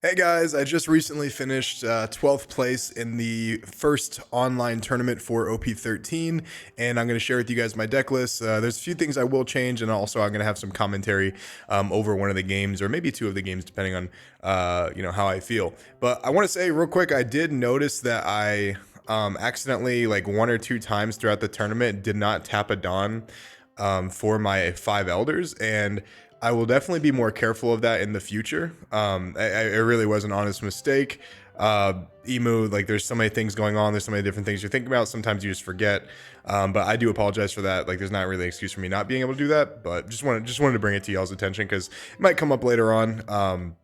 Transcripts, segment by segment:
Hey guys, I just recently finished 12th place in the first online tournament for OP13, and I'm going to share with you guys my deck list. There's a few things I will change, and also I'm going to have some commentary over one of the games, or maybe two of the games, depending on how I feel. But I want to say real quick, I did notice that I accidentally, like one or two times throughout the tournament, did not tap a Dawn for my 5 elders, and I will definitely be more careful of that in the future. It really was an honest mistake. Emu, like there's so many things going on. There's so many different things you're thinking about. Sometimes you just forget. But I do apologize for that. Like there's not really an excuse for me not being able to do that. But wanted to bring it to y'all's attention because it might come up later on.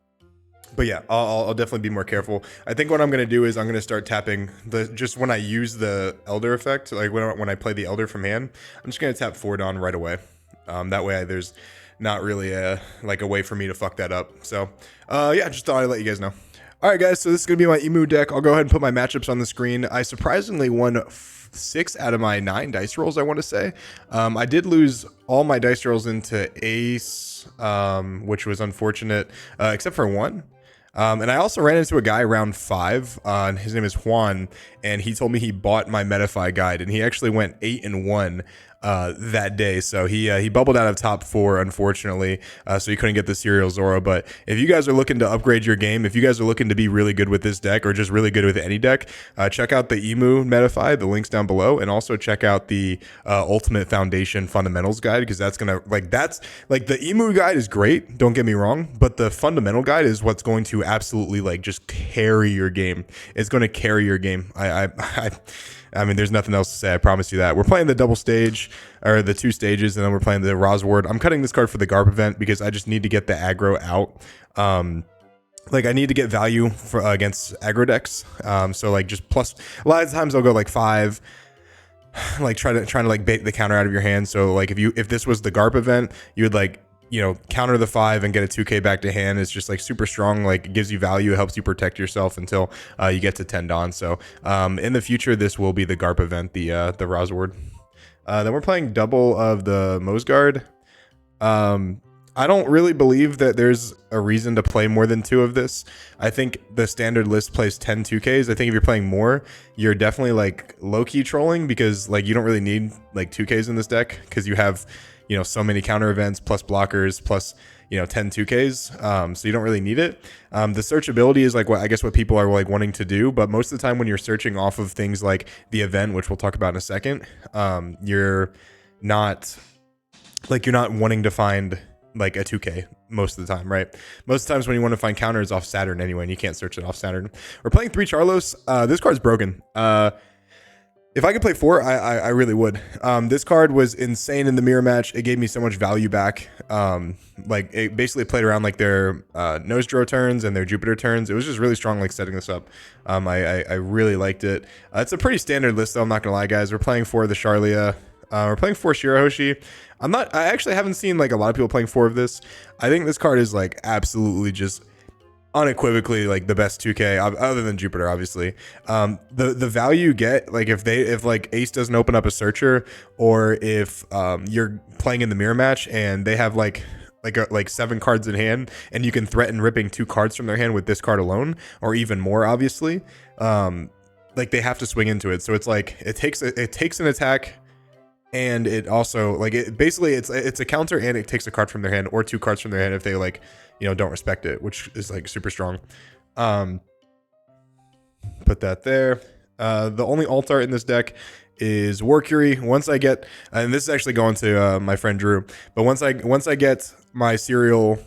But yeah, I'll definitely be more careful. I think what I'm gonna do is I'm gonna start tapping just when I use the Elder effect, like when I play the Elder from hand, I'm just gonna tap forward on right away. That way there's not really a way for me to fuck that up. So yeah, just thought I'd let you guys know. All right, guys. So this is gonna be my Emu deck. I'll go ahead and put my matchups on the screen. I surprisingly won 6 out of my 9 dice rolls, I want to say. I did lose all my dice rolls into Ace, which was unfortunate, except for one. And I also ran into a guy round 5. His name is Juan, and he told me he bought my Metafy guide, and he actually went 8-1 that day. So he bubbled out of top 4, unfortunately. So he couldn't get the serial Zoro. But if you guys are looking to upgrade your game, if you guys are looking to be really good with this deck, or just really good with any deck, check out the Emu Metafy. The link's down below, and also check out the Ultimate Foundation Fundamentals guide, because that's the Emu guide is great. Don't get me wrong, but the fundamental guide is what's going to absolutely just carry your game. It's going to carry your game. I mean, there's nothing else to say. I promise you that. We're playing the double stage, or the 2 stages, and then we're playing the Rosward. I'm cutting this card for the Garp event because I just need to get the aggro out. I need to get value for against aggro decks. So just plus, a lot of times I'll go 5, trying to bait the counter out of your hand. So if this was the Garp event, you would counter the 5 and get a 2k back to hand. It's just super strong. It gives you value. It helps you protect yourself until you get to 10 Dawn. So in the future, this will be the Garp event, the Rosward. Then we're playing double of the Mosgard. I don't really believe that there's a reason to play more than 2 of this. I think the standard list plays 10 2Ks. I think if you're playing more, you're definitely low-key trolling, because you don't really need 2Ks in this deck, because you have so many counter events plus blockers plus 10 2Ks. So you don't really need it. The searchability is what people are wanting to do, but most of the time when you're searching off of things like the event, which we'll talk about in a second, you're not wanting to find a 2K most of the time, right? Most of the times when you want to find counters off Saturn anyway, and you can't search it off Saturn. We're playing 3 Charlos. This card's broken. If I could play 4, I really would. This card was insane in the mirror match. It gave me so much value back. It basically played around their nose draw turns and their Jupiter turns. It was just really strong setting this up. I really liked it. It's a pretty standard list though, I'm not gonna lie, guys. We're playing 4 of the Charlia. We're playing 4 Shirahoshi. I actually haven't seen a lot of people playing 4 of this. I think this card is absolutely just unequivocally the best 2K other than Jupiter, obviously. The value you get, if Ace doesn't open up a searcher, or if you're playing in the mirror match and they have 7 cards in hand, and you can threaten ripping 2 cards from their hand with this card alone, or even more, obviously. They have to swing into it. So it's it takes an attack, and it also it's a counter, and it takes a card from their hand or 2 cards from their hand if they don't respect it, which is super strong. Put that there. The only alt art in this deck is Warcury. Once I get, and this is actually going to my friend Drew, but once I get my serial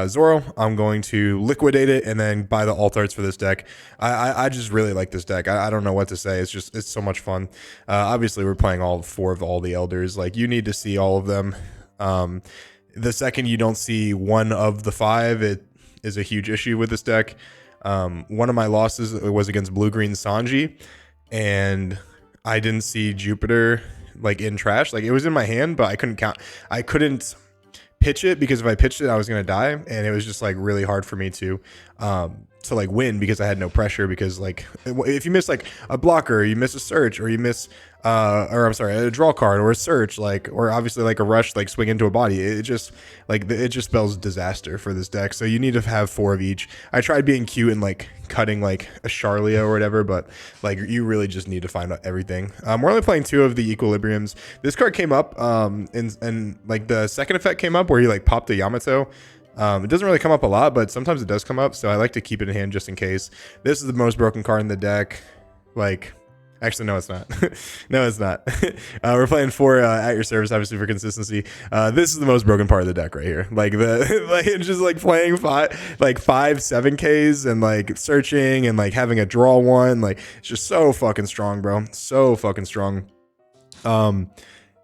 Zoro, I'm going to liquidate it and then buy the alt arts for this deck. I just really like this deck. I don't know what to say. It's so much fun. Obviously we're playing all 4 of all the elders. You need to see all of them. The second you don't see 1 of the 5, it is a huge issue with this deck. One of my losses was against blue-green Sanji, and I didn't see Jupiter in trash. It was in my hand, but I couldn't pitch it, because if I pitched it, I was gonna die, and it was just really hard for me to to like win, because I had no pressure, because like if you miss like a blocker, you miss a search, or you miss or I'm sorry, a draw card or a search, like, or obviously like a rush, like swing into a body, it just like it just spells disaster for this deck. So you need to have 4 of each. I tried being cute and like cutting like a Charlia or whatever, but like you really just need to find out everything. We're only playing 2 of the equilibriums. This card came up and like the second effect came up where he like popped a Yamato. It doesn't really come up a lot, but sometimes it does come up, so I like to keep it in hand just in case. This is the most broken card in the deck. Like, actually, no, it's not. No, it's not. We're playing 4 at your service, obviously, for consistency. This is the most broken part of the deck right here. Like like it's just like playing 5 7Ks and like searching and like having a draw one. Like it's just so fucking strong, bro. So fucking strong.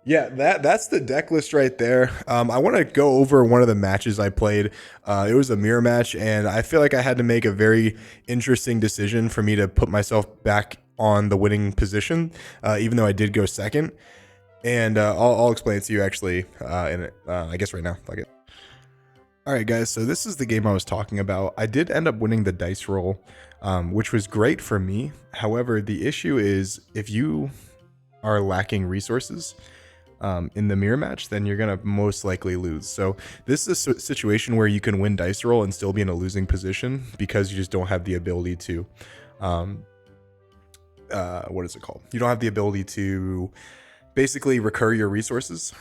Yeah, that's the deck list right there. I want to go over one of the matches I played. It was a mirror match, and I feel like I had to make a very interesting decision for me to put myself back on the winning position, even though I did go second. And I'll explain it to you actually I guess right now. Fuck it. All right, guys, so this is the game I was talking about. I did end up winning the dice roll, which was great for me. However, the issue is if you are lacking resources in the mirror match, then you're gonna most likely lose. So this is a situation where you can win dice roll and still be in a losing position because you just don't have the ability to what is it called? You don't have the ability to basically recur your resources.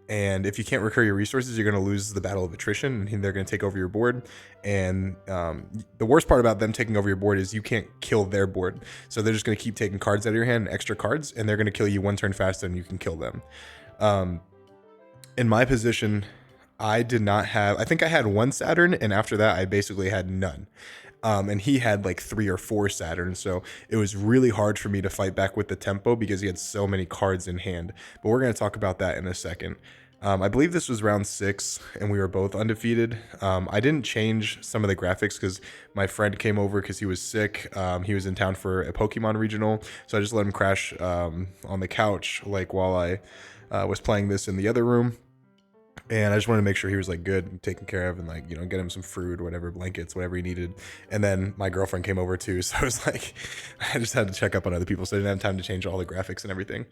And if you can't recur your resources, you're going to lose the battle of attrition, and they're going to take over your board. And the worst part about them taking over your board is you can't kill their board. So they're just going to keep taking cards out of your hand, extra cards, and they're going to kill you 1 turn faster than you can kill them. In my position, I did not have, I think I had 1 Saturn, and after that, I basically had none. And he had like 3 or 4 Saturns, so it was really hard for me to fight back with the tempo because he had so many cards in hand. But we're going to talk about that in a second. I believe this was round 6, and we were both undefeated. I didn't change some of the graphics because my friend came over because he was sick. He was in town for a Pokemon regional, so I just let him crash on the couch like while I was playing this in the other room. And I just wanted to make sure he was like good and taken care of, and like, you know, get him some fruit or whatever, blankets, whatever he needed. And then my girlfriend came over too, so I was like, I just had to check up on other people, so I didn't have time to change all the graphics and everything.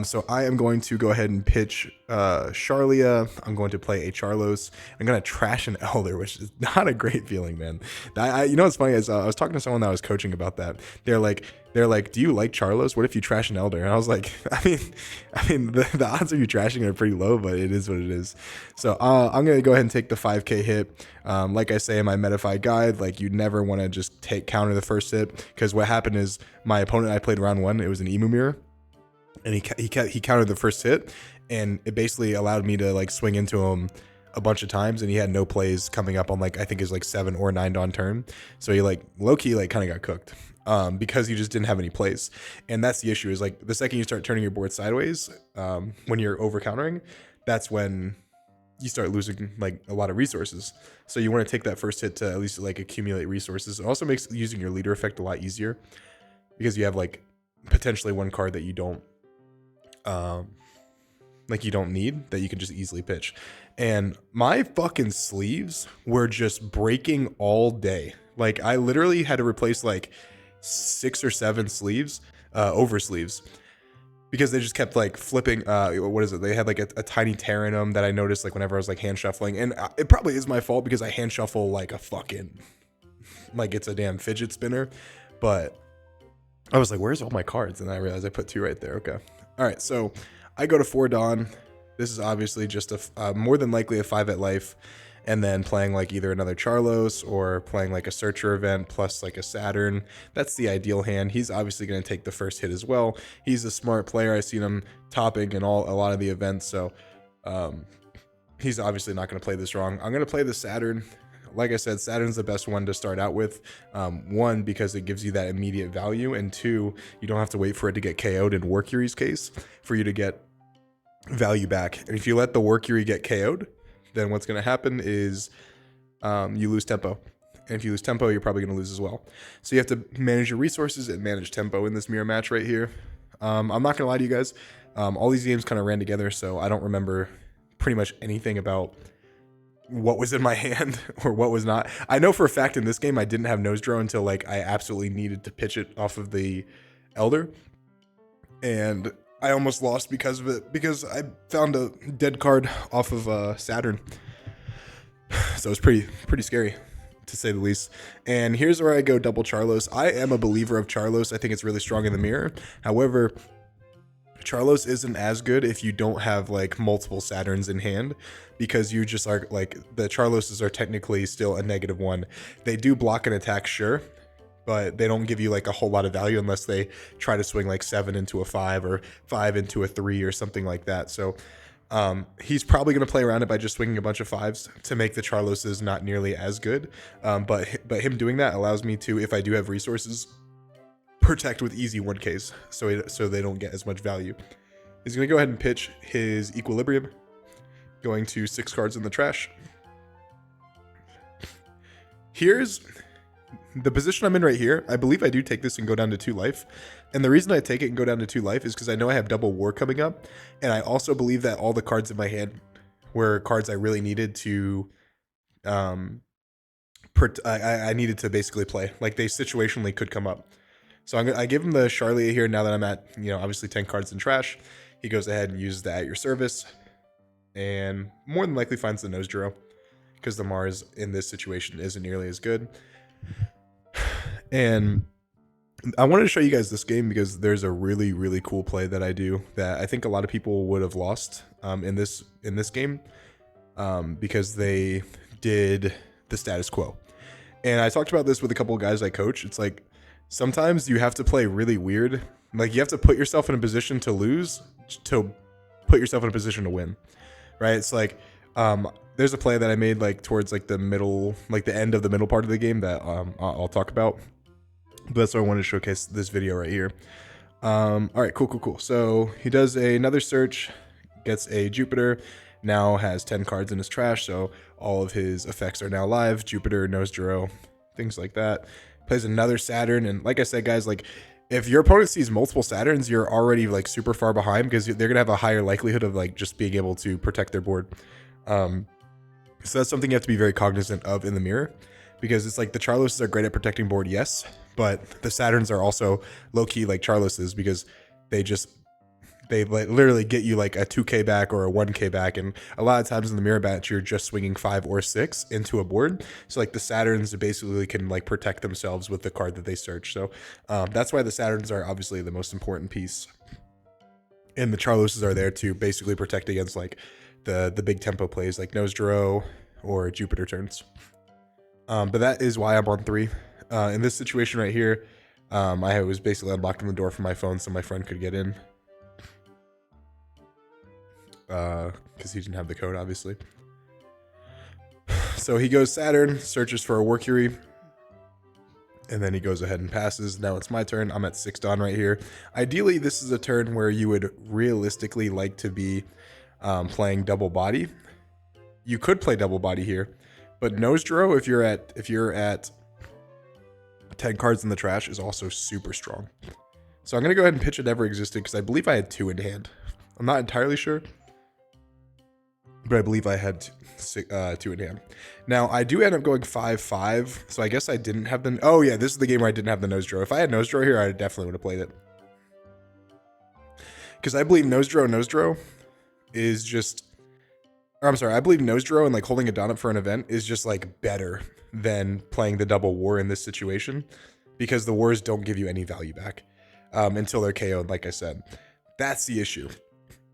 So I am going to go ahead and pitch Charlia. I'm going to play a Charlos. I'm going to trash an Elder, which is not a great feeling, man. You know what's funny is I was talking to someone that I was coaching about that. They're like, do you like Charlos? What if you trash an Elder? And I was like, I mean, the odds of you trashing are pretty low, but it is what it is. So I'm going to go ahead and take the 5K hit. Like I say in my Metafy guide, like you never want to just counter the first hit, because what happened is my opponent, I played round 1, it was an Imu mirror, and he countered the first hit, and it basically allowed me to like swing into him a bunch of times, and he had no plays coming up on like, I think his like 7 or 9 dawn turn. So he like low-key like kind of got cooked. Because you just didn't have any plays. And that's the issue, is like the second you start turning your board sideways, when you're over countering, that's when you start losing like a lot of resources. So you want to take that first hit to at least like accumulate resources. It also makes using your leader effect a lot easier, because you have like potentially 1 card that you don't need, that you can just easily pitch. And my fucking sleeves were just breaking all day. Like I literally had to replace like 6 or 7 sleeves, over sleeves, because they just kept like flipping. What is it? They had like a tiny tear in them that I noticed like whenever I was like hand shuffling, and it probably is my fault because I hand shuffle like a fucking, like it's a damn fidget spinner. But I was like, where's all my cards? And I realized I put 2 right there. Okay. All right. So I go to 4 dawn. This is obviously just a more than likely a 5 at life. And then playing like either another Charlos or playing like a Searcher event plus like a Saturn. That's the ideal hand. He's obviously going to take the first hit as well. He's a smart player. I've seen him topping in a lot of the events. So he's obviously not going to play this wrong. I'm going to play the Saturn. Like I said, Saturn's the best one to start out with. 1, because it gives you that immediate value. And 2, you don't have to wait for it to get KO'd in Workuri's case for you to get value back. And if you let the Workuri get KO'd, then what's going to happen is you lose tempo. And if you lose tempo, you're probably going to lose as well. So you have to manage your resources and manage tempo in this mirror match right here. I'm not going to lie to you guys. All these games kind of ran together, so I don't remember pretty much anything about what was in my hand or what was not. I know for a fact in this game I didn't have nose draw until like I absolutely needed to pitch it off of the Elder, and I almost lost because of it, because I found a dead card off of Saturn. So it's pretty scary, to say the least. And here's where I go double Charlos. I am a believer of Charlos. I think it's really strong in the mirror. However, Charlos isn't as good if you don't have like multiple Saturns in hand, because you just are like, the Charloses are technically still a -1. They do block an attack, sure, but they don't give you like a whole lot of value unless they try to swing like 7 into a 5 or 5 into a 3 or something like that. So he's probably going to play around it by just swinging a bunch of 5s to make the Charloses not nearly as good. But him doing that allows me to, if I do have resources, protect with easy 1Ks, so they don't get as much value. He's going to go ahead and pitch his Equilibrium, going to 6 cards in the trash. Here's the position I'm in right here. I believe I do take this and go down to 2 life. And the reason I take it and go down to 2 life is because I know I have double war coming up. And I also believe that all the cards in my hand were cards I really needed to, I needed to basically play. Like, they situationally could come up. So I give him the Charlier here now that I'm at, obviously 10 cards in trash. He goes ahead and uses that at your service, and more than likely finds the nose draw, because the Mars in this situation isn't nearly as good. And I wanted to show you guys this game because there's a really cool play that I do that I think a lot of people would have lost in this game, because they did the status quo. And I talked about this with a couple of guys I coach. It's like, sometimes you have to play really weird. Like, you have to put yourself in a position to lose to put yourself in a position to win, right? It's like, there's a play that I made like towards like the middle, like the end of the middle part of the game that I'll talk about. But that's why I wanted to showcase this video right here. All right, cool. So he does another search, gets a Jupiter, now has 10 cards in his trash, so all of his effects are now live. Jupiter, nose draw, things like that. Plays another Saturn, and like I said, guys, like, if your opponent sees multiple Saturns, you're already like super far behind, because they're gonna have a higher likelihood of like just being able to protect their board. So that's something you have to be very cognizant of in the mirror, because it's like the Charloses are great at protecting board, yes, but the Saturns are also low-key like Charloses, because they literally get you like a 2K back or a 1K back, and a lot of times in the mirror match you're just swinging 5 or 6 into a board. So like the Saturns basically can like protect themselves with the card that they search. So that's why the Saturns are obviously the most important piece, and the Charloses are there to basically protect against like the big tempo plays like nose draw or Jupiter turns. But that is why I'm on 3. In this situation right here, I was basically unlocking the door from my phone so my friend could get in, because he didn't have the code, obviously. So he goes Saturn, searches for a Workury, and then he goes ahead and passes. Now it's my turn. I'm at 6 Dawn right here. Ideally, this is a turn where you would realistically like to be playing double body. You could play double body here, but nose draw, if you're at 10 cards in the trash, is also super strong. So I'm gonna go ahead and pitch a Never Existed, because I believe I had 2 in hand. I'm not entirely sure, but I believe I had 2 in hand. Now, I do end up going 5-5, so I guess I didn't have the... Oh, yeah, this is the game where I didn't have the nose draw. If I had nose draw here, I definitely would have played it. Because I believe nose draw is just... Or, I'm sorry, I believe nose draw and like holding a Dawn up for an event is just like better than playing the double war in this situation, because the wars don't give you any value back until they're KO'd, like I said. That's the issue.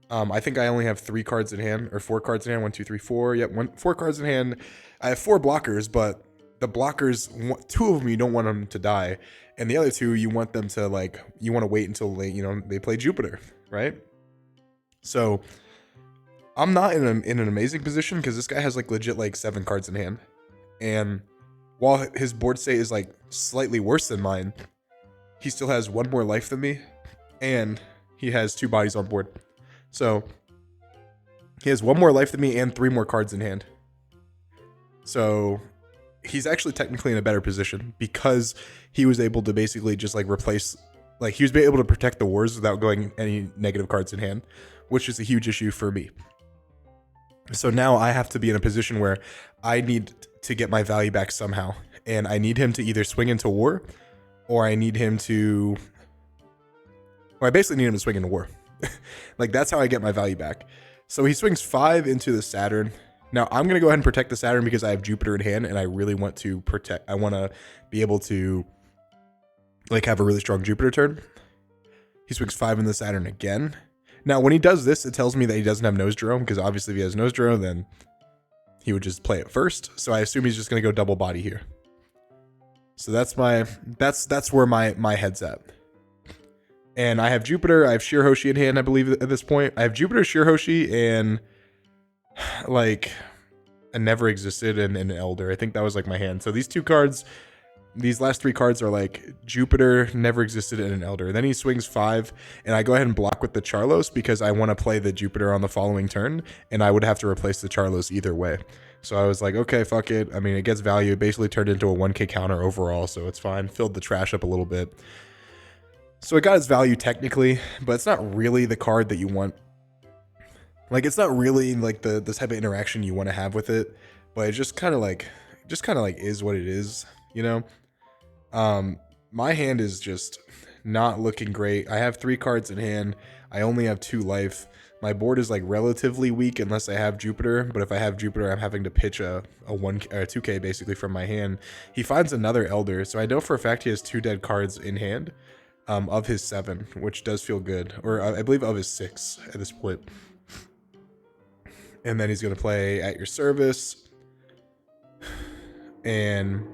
I think I only have 3 cards in hand, or 4 cards in hand. 1, 2, 3, 4. Yep, 4 cards in hand. I have 4 blockers, but the blockers, 2 of them you don't want them to die, and the other 2 you want them to like, you want to wait until they play Jupiter, right? So I'm not in an amazing position, because this guy has like legit like 7 cards in hand, and while his board state is like slightly worse than mine, he still has 1 more life than me, and he has 2 bodies on board. So he has 1 more life than me and 3 more cards in hand. So he's actually technically in a better position, because he was able to basically just like replace, like he was able to protect the wars without going any negative cards in hand, which is a huge issue for me. So now I have to be in a position where I need to get my value back somehow. And I need him to either swing into war, or I need him to, or I basically need him to swing into war. Like, that's how I get my value back. So he swings 5 into the Saturn. Now I'm going to go ahead and protect the Saturn because I have Jupiter in hand, and I really want to protect, I want to be able to like have a really strong Jupiter turn. He swings 5 in the Saturn again. Now, when he does this, it tells me that he doesn't have nose drone, because obviously if he has nose drone, then he would just play it first. So I assume he's just going to go double body here. So that's where my head's at. And I have Jupiter, I have Shirahoshi in hand, I believe, at this point. I have Jupiter, Shirahoshi, and like a Never Existed and an Elder. I think that was like my hand. So these two cards, these last 3 cards are like Jupiter, Never Existed, and an Elder. Then he swings 5, and I go ahead and block with the Charlos because I want to play the Jupiter on the following turn, and I would have to replace the Charlos either way. So I was like, okay, fuck it. I mean, it gets value. It basically turned into a 1k counter overall, so it's fine. Filled the trash up a little bit. So it got its value technically, but it's not really the card that you want. Like, it's not really like the type of interaction you want to have with it, but it just kind of like is what it is, you know? My hand is just not looking great. I have 3 cards in hand. I only have 2 life. My board is like relatively weak unless I have Jupiter, but if I have Jupiter, I'm having to pitch a 1K or a 2K basically from my hand. He finds another Elder, so I know for a fact he has 2 dead cards in hand. Of his 7, which does feel good, or I believe of his 6 at this point. And then he's going to play At Your Service, and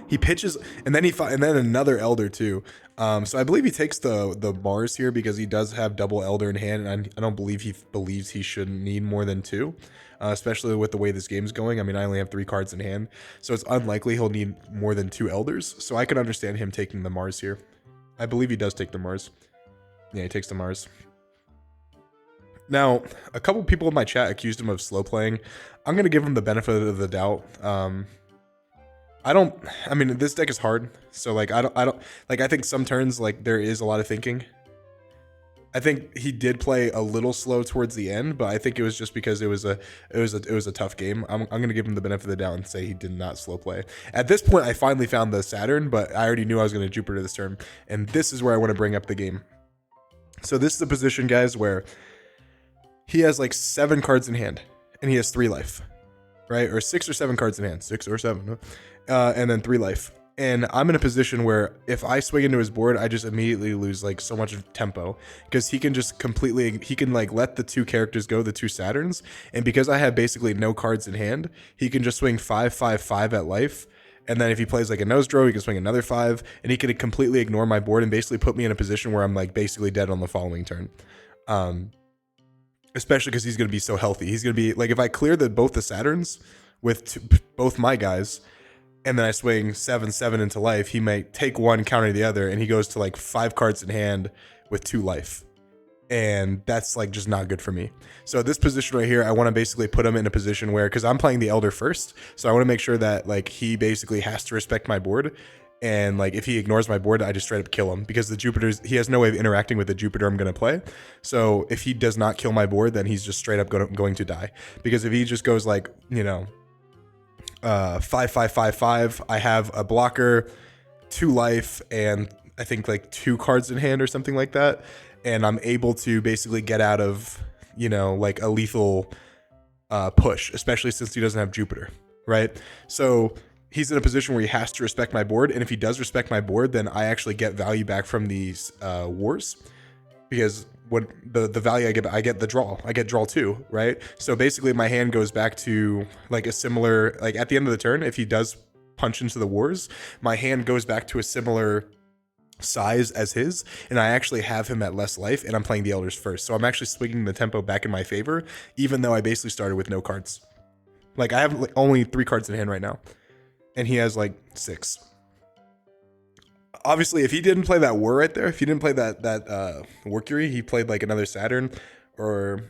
he pitches, and then and then another Elder too. So I believe he takes the Mars here because he does have double Elder in hand, and I don't believe he believes he shouldn't need more than 2. Especially with the way this game's going. I mean, I only have 3 cards in hand, so it's unlikely he'll need more than 2 Elders. So I can understand him taking the Mars here. I believe he does take the Mars. Yeah, he takes the Mars. Now, a couple people in my chat accused him of slow playing. I'm going to give him the benefit of the doubt. I mean, this deck is hard. So, like, I think some turns, like, there is a lot of thinking. I think he did play a little slow towards the end, but I think it was just because it was a tough game. I'm gonna give him the benefit of the doubt and say he did not slow play. At this point, I finally found the Saturn, but I already knew I was gonna Jupiter this turn, and this is where I want to bring up the game. So this is a position, guys, where he has like 7 cards in hand, and he has 3 life, right? Or 6 or 7 cards in hand, 6 or 7, and then 3 life. And I'm in a position where if I swing into his board, I just immediately lose like so much tempo, because he can just he can like let the 2 characters go, the 2 Saturns. And because I have basically no cards in hand, he can just swing 5, 5, 5 at life. And then if he plays like a nose draw, he can swing another 5, and he could completely ignore my board and basically put me in a position where I'm like basically dead on the following turn. Especially because he's going to be so healthy. He's going to be like, if I clear both the Saturns with both my guys, and then I swing 7, 7 into life, he might take one, counter the other, and he goes to like 5 cards in hand with 2 life. And that's like just not good for me. So this position right here, I want to basically put him in a position where, because I'm playing the Elder first, so I want to make sure that like he basically has to respect my board. And like if he ignores my board, I just straight up kill him, because the Jupiter's, he has no way of interacting with the Jupiter I'm going to play. So if he does not kill my board, then he's just straight up going to die. Because if he just goes like, you know, 5, 5, 5, 5. I have a blocker, 2 life, and I think like 2 cards in hand or something like that. And I'm able to basically get out of, you know, like a lethal push, especially since he doesn't have Jupiter, right? So he's in a position where he has to respect my board. And if he does respect my board, then I actually get value back from these wars, because what the value I get the draw. I get draw 2, right? So basically my hand goes back to like a similar, like at the end of the turn, if he does punch into the wars, my hand goes back to a similar size as his, and I actually have him at less life, and I'm playing the Elders first. So I'm actually swinging the tempo back in my favor, even though I basically started with no cards. Like I have like only 3 cards in hand right now, and he has like 6. Obviously, if he didn't play that war right there, if he didn't play that Mercury, he played like another Saturn, or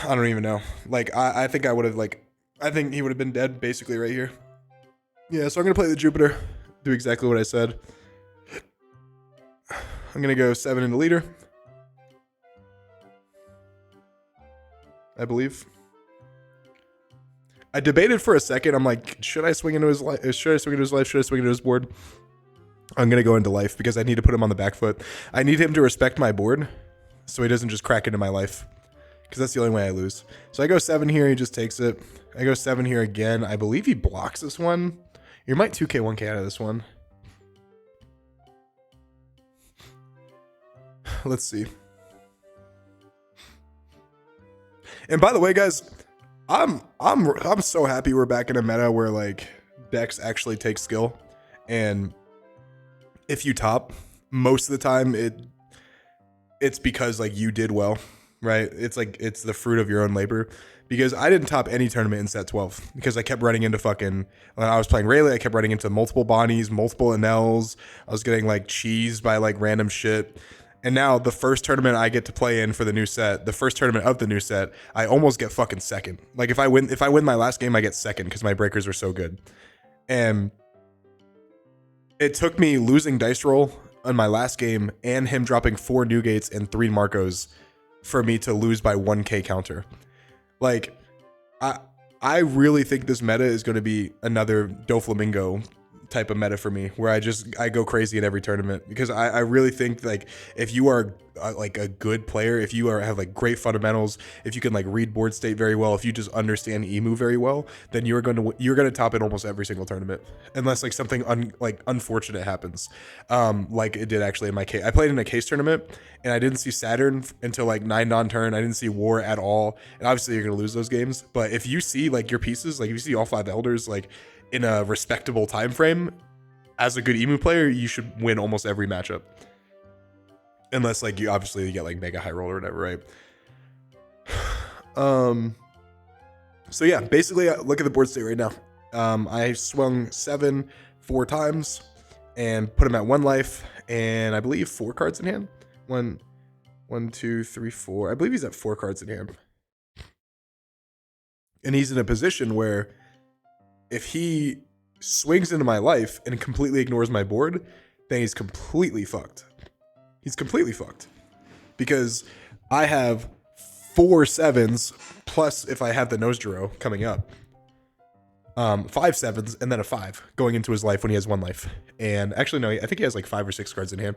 I don't even know. Like I think I would have I think he would have been dead basically right here. Yeah, so I'm gonna play the Jupiter, do exactly what I said. I'm gonna go 7 into leader. I believe. I debated for a second. I'm like, should I swing into his life? Should I swing into his life? Should I swing into his board? I'm going to go into life because I need to put him on the back foot. I need him to respect my board so he doesn't just crack into my life, because that's the only way I lose. So I go 7 here. He just takes it. I go 7 here again. I believe he blocks this one. You might 2K, 1K out of this one. Let's see. And by the way, guys, I'm so happy we're back in a meta where like decks actually take skill, and if you top, most of the time it's because like you did well, right? It's like it's the fruit of your own labor. Because I didn't top any tournament in set 12 because I kept running into fucking, when I was playing Rayleigh, I kept running into multiple Bonnies, multiple Enels. I was getting like cheesed by like random shit. And now the first tournament I get to play in for the new set, the first tournament of the new set, I almost get fucking second. Like if I win my last game, I get second because my breakers are so good. And it took me losing dice roll on my last game and him dropping 4 new gates and 3 Marcos for me to lose by 1K counter. Like, I really think this meta is going to be another Doflamingo type of meta for me, where I go crazy in every tournament, because I really think like if you are like a good player, if you have like great fundamentals, if you can like read board state very well, if you just understand Imu very well, then you're going to top in almost every single tournament, unless like something unfortunate happens, like it did actually in my case. I played in a case tournament and I didn't see Saturn until like 9 non-turn. I didn't see War at all, and obviously you're going to lose those games. But if you see like your pieces, like if you see all 5 elders like in a respectable time frame, as a good Imu player, you should win almost every matchup. Unless like you get like mega high roll or whatever, right? So yeah, basically look at the board state right now. I swung 7 4 times and put him at 1 life, and I believe 4 cards in hand. 1 2 3 4. I believe he's at 4 cards in hand. And he's in a position where if he swings into my life and completely ignores my board, then he's completely fucked. He's completely fucked. Because I have 4 7s, plus if I have the nose Jiro coming up, 5 7s, and then a 5 going into his life when he has 1 life. And actually, no, I think he has like 5 or 6 cards in hand.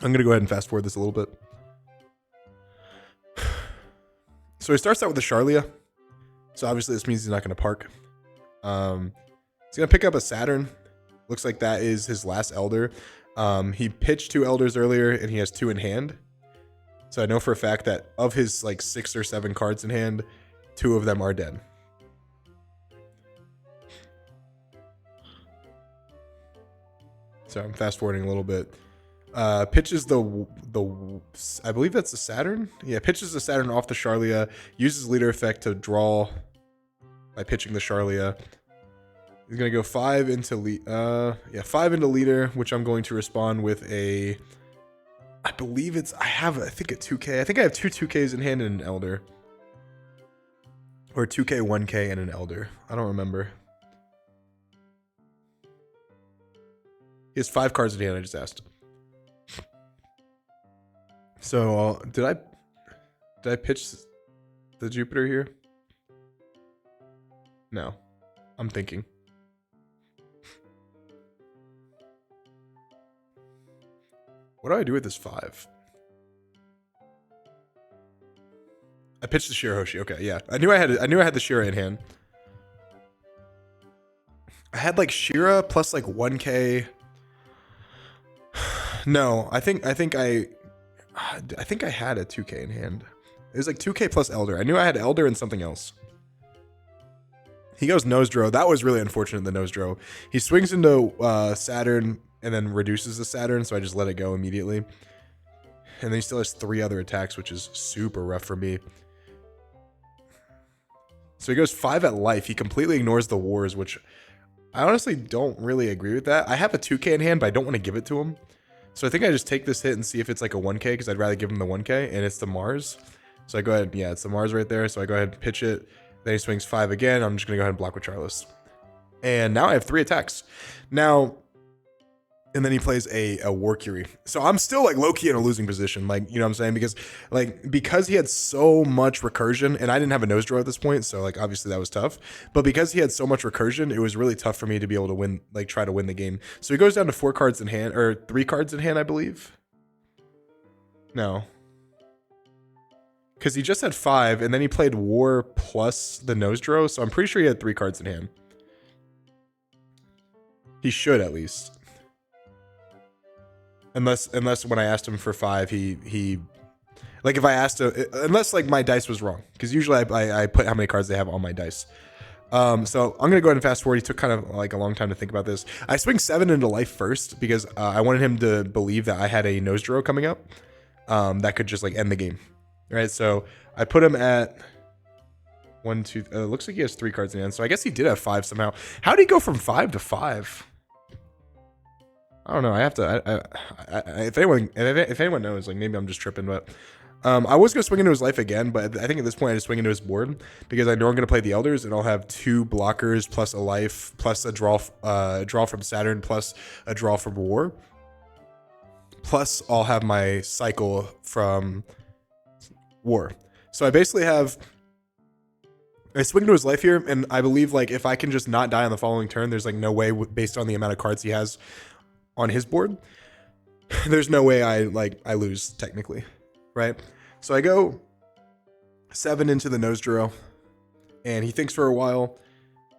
I'm going to go ahead and fast forward this a little bit. So he starts out with a Charlia. So obviously this means he's not going to park. He's going to pick up a Saturn. Looks like that is his last Elder. He pitched 2 Elders earlier and he has 2 in hand. So I know for a fact that of his like 6 or 7 cards in hand, 2 of them are dead. So I'm fast forwarding a little bit. Pitches the I believe that's the Saturn. Yeah, pitches the Saturn off the Charlia. Uses leader effect to draw by pitching the Charlia. He's gonna go 5 into 5 into leader, which I'm going to respond with a. I believe it's I think a 2K. I think I have 2 2Ks in hand and an Elder, or 2K 1K and an Elder. I don't remember. He has 5 cards in hand. I just asked. So did I pitch the Jupiter here? No, I'm thinking. What do I do with this 5? I pitched the Shirahoshi. Okay, yeah, I knew I had the Shira in hand. I had like Shira plus like 1K. No, I think I had a 2K in hand. It was like 2K plus Elder. I knew I had Elder and something else. He goes Nosedro. That was really unfortunate, the Nosedro. He swings into Saturn and then reduces the Saturn, so I just let it go immediately. And then he still has 3 other attacks, which is super rough for me. So he goes 5 at life. He completely ignores the wars, which I honestly don't really agree with that. I have a 2K in hand, but I don't want to give it to him. So I think I just take this hit and see if it's like a 1K, because I'd rather give him the 1K, and it's the Mars. So I go ahead, yeah, it's the Mars right there. So I go ahead and pitch it. Then he swings 5 again. I'm just going to go ahead and block with Charles. And now I have 3 attacks. Now, And then he plays a War Curie. So I'm still like low-key in a losing position. Like, you know what I'm saying? Because he had so much recursion, and I didn't have a nose draw at this point, so like obviously that was tough. But because he had so much recursion, it was really tough for me to be able to win, like try to win the game. So he goes down to 4 cards in hand, or 3 cards in hand, I believe. No. Because he just had 5, and then he played War plus the nose draw, so I'm pretty sure he had 3 cards in hand. He should at least. Unless when I asked him for 5, he like if I asked him, unless like my dice was wrong, because usually I put how many cards they have on my dice. So I'm gonna go ahead and fast forward. He took kind of like a long time to think about this. I swing 7 into life first because I wanted him to believe that I had a nose draw coming up that could just like end the game. All right, so I put him at 1, 2. Looks like he has 3 cards in hand, so I guess he did have 5 somehow. How did he go from 5 to 5? I don't know. I have to. If anyone knows, like maybe I'm just tripping, but I was gonna swing into his life again, but I think at this point I just swing into his board because I know I'm gonna play the elders, and I'll have 2 blockers plus a life plus a draw from Saturn plus a draw from War. Plus I'll have my cycle from War. So I basically have. I swing into his life here, and I believe like if I can just not die on the following turn, there's like no way based on the amount of cards he has on his board, there's no way I lose technically, right? So I go 7 into the nose draw, and he thinks for a while,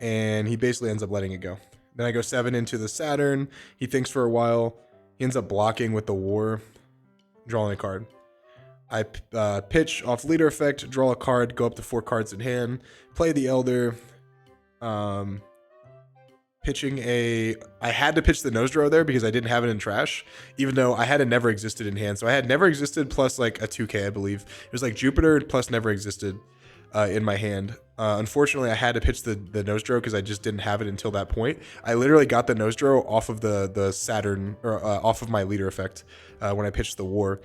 and he basically ends up letting it go. Then I go 7 into the Saturn. He thinks for a while. He ends up blocking with the War, drawing a card. I pitch off leader effect, draw a card, go up to 4 cards in hand, play the Elder. Pitching I had to pitch the nose draw there because I didn't have it in trash, even though I had a never existed in hand. So I had never existed plus like a 2K, I believe. It was like Jupiter plus never existed in my hand. Unfortunately, I had to pitch the nose draw because I just didn't have it until that point. I literally got the nose draw off of the Saturn, or off of my leader effect when I pitched the War.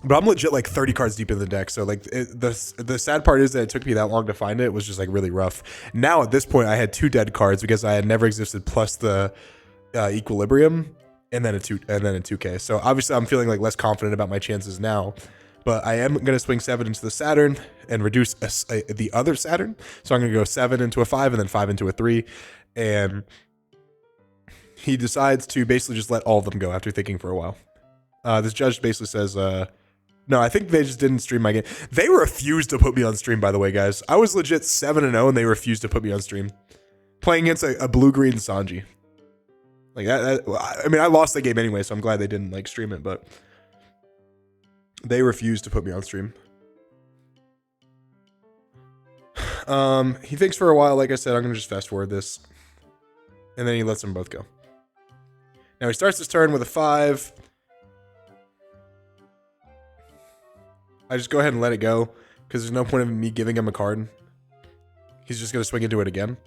But I'm legit like 30 cards deep in the deck, so like the sad part is that it took me that long to find it. It was just like really rough. Now at this point, I had 2 dead cards because I had never existed plus the equilibrium, and then a 2K. So obviously, I'm feeling like less confident about my chances now. But I am gonna swing 7 into the Saturn and reduce the other Saturn. So I'm gonna go 7 into a 5 and then 5 into a 3, and he decides to basically just let all of them go after thinking for a while. This judge basically says. No, I think they just didn't stream my game. They refused to put me on stream, by the way, guys. I was legit 7-0, and they refused to put me on stream. Playing against a blue-green Sanji. Like, I mean, I lost the game anyway, so I'm glad they didn't, like, stream it, but they refused to put me on stream. He thinks for a while, like I said, I'm going to just fast-forward this. And then he lets them both go. Now, he starts his turn with a 5. I just go ahead and let it go because there's no point in me giving him a card. He's just going to swing into it again.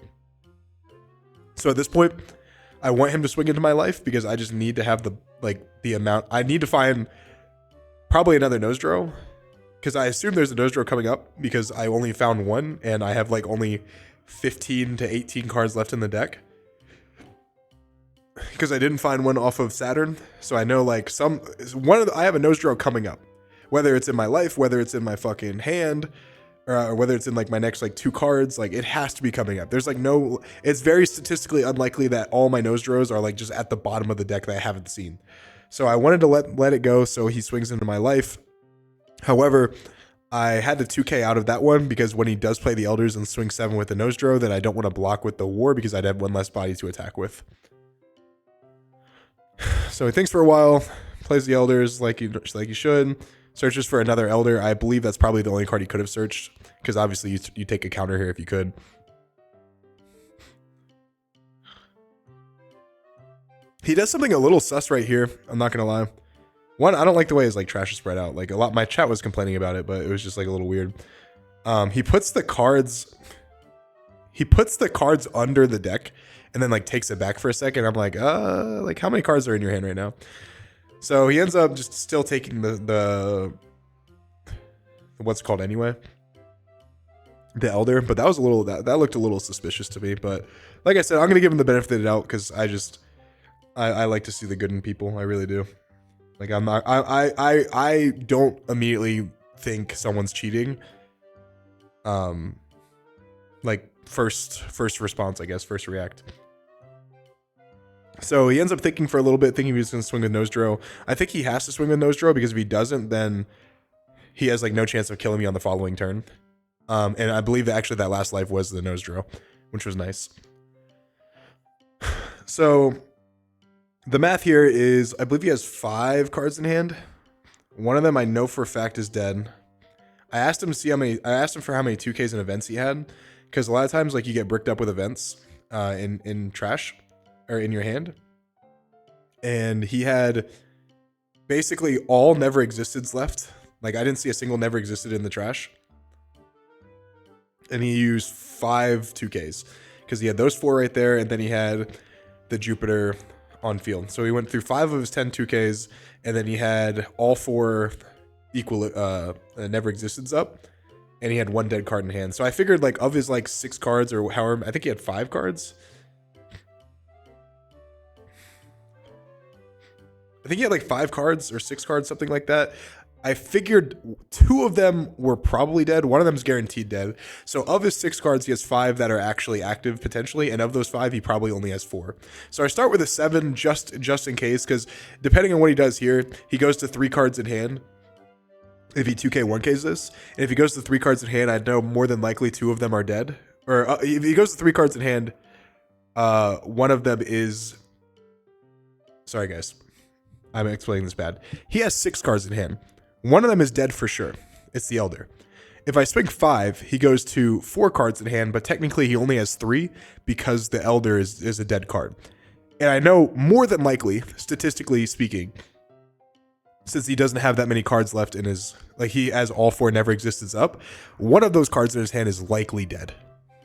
So at this point, I want him to swing into my life because I just need to have the amount. I need to find probably another nose draw because I assume there's a nose draw coming up because I only found 1 and I have like only 15 to 18 cards left in the deck. Because I didn't find one off of Saturn. So I know like I have a nose draw coming up. Whether it's in my life, whether it's in my fucking hand, or whether it's in like my next like 2 cards, like it has to be coming up. There's like no, it's very statistically unlikely that all my nose draws are like just at the bottom of the deck that I haven't seen. So I wanted to let it go so he swings into my life. However, I had the 2K out of that one because when he does play the elders and swing 7 with the nose draw, then I don't want to block with the War because I'd have 1 less body to attack with. So he thinks for a while, plays the elders like he should. Searches for another Elder. I believe that's probably the only card he could have searched, because obviously you take a counter here if you could. He does something a little sus right here. I'm not gonna lie. One, I don't like the way his like trash is spread out. Like my chat was complaining about it, but it was just like a little weird. He puts the cards under the deck and then like takes it back for a second. I'm like how many cards are in your hand right now? So he ends up just still taking the what's it called anyway? The Elder, but that was that looked a little suspicious to me. But like I said, I'm gonna give him the benefit of the doubt because I like to see the good in people. I really do. Like I'm not. I don't immediately think someone's cheating. Like first response, I guess, first react. So he ends up thinking for a little bit, thinking he was going to swing with nose draw. I think he has to swing with nose draw because if he doesn't, then he has like no chance of killing me on the following turn. And I believe that actually that last life was the nose draw, which was nice. So the math here is, I believe he has 5 cards in hand. One of them I know for a fact is dead. I asked him to see how many. I asked him for how many 2Ks and events he had, because a lot of times like you get bricked up with events in trash or in your hand, and he had basically all never existeds left. Like I didn't see a single never existed in the trash, and he used 5 2Ks because he had those 4 right there, and then he had the Jupiter on field. So he went through 5 of his 10 2Ks, and then he had all 4 equal never existeds up, and he had 1 dead card in hand. So I figured like of his like 6 cards or however, I think he had 5 cards. I think he had like 5 cards or 6 cards, something like that. I figured 2 of them were probably dead. One of them is guaranteed dead. So of his 6 cards, he has 5 that are actually active potentially, and of those 5, he probably only has 4. So I start with a 7 just in case, because depending on what he does here, he goes to 3 cards in hand. If he 2K 1Ks this, and if he goes to 3 cards in hand, I know more than likely 2 of them are dead. Or if he goes to 3 cards in hand, one of them is. Sorry, guys, I'm explaining this bad. He has 6 cards in hand. One of them is dead for sure. It's the Elder. If I swing 5, he goes to 4 cards in hand, but technically he only has 3 because the Elder is a dead card. And I know more than likely, statistically speaking, since he doesn't have that many cards left in his, like he has all 4 never existeds up, one of those cards in his hand is likely dead,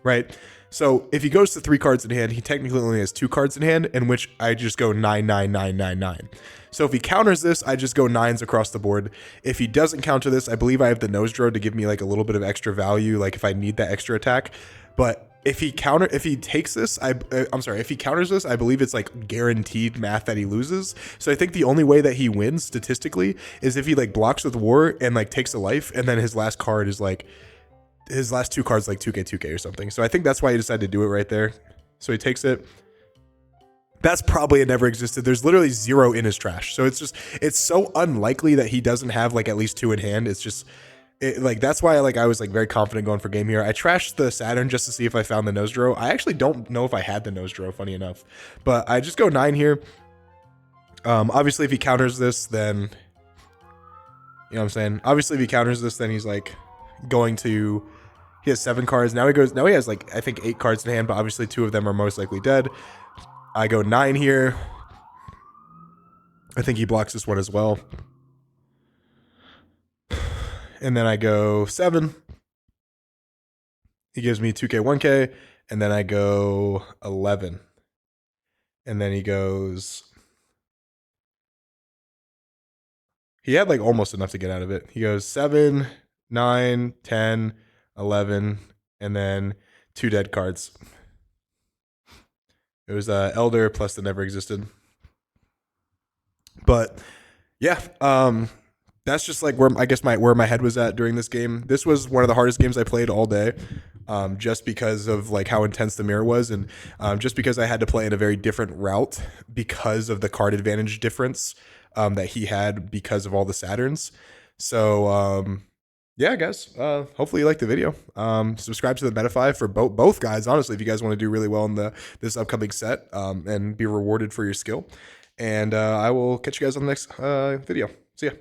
right? So if he goes to 3 cards in hand, he technically only has 2 cards in hand, in which I just go 9, 9, 9, 9, 9. So if he counters this, I just go 9s across the board. If he doesn't counter this, I believe I have the nose draw to give me like a little bit of extra value, like if I need that extra attack. But if he takes this, if he counters this, I believe it's like guaranteed math that he loses. So I think the only way that he wins statistically is if he like blocks with war and like takes a life, and then his last card is like, his last 2 cards like 2K 2K or something. So I think that's why he decided to do it right there. So he takes it. That's probably a never existed. There's literally 0 in his trash. So it's so unlikely that he doesn't have like at least 2 in hand. It's just like, that's why I was like very confident going for game here. I trashed the Saturn just to see if I found the nose draw. I actually don't know if I had the nose draw, funny enough, but I just go 9 here. Obviously if he counters this, then, you know what I'm saying? Obviously if he counters this, then he's like going to, he has 7 cards. Now he has like, I think 8 cards in hand, but obviously 2 of them are most likely dead. I go 9 here. I think he blocks this one as well. And then I go 7. He gives me 2K 1K, and then I go 11. And then he goes, he had like almost enough to get out of it. He goes 7, 9, 10, 11, and then 2 dead cards. It was Elder plus the never existed. But yeah, that's just like where I guess where my head was at during this game. This was one of the hardest games I played all day, just because of like how intense the mirror was, and just because I had to play in a very different route because of the card advantage difference that he had because of all the Saturns. So yeah, guys, hopefully you liked the video. Subscribe to the Meta5 for both guys, honestly, if you guys want to do really well in this upcoming set and be rewarded for your skill. And I will catch you guys on the next video. See ya.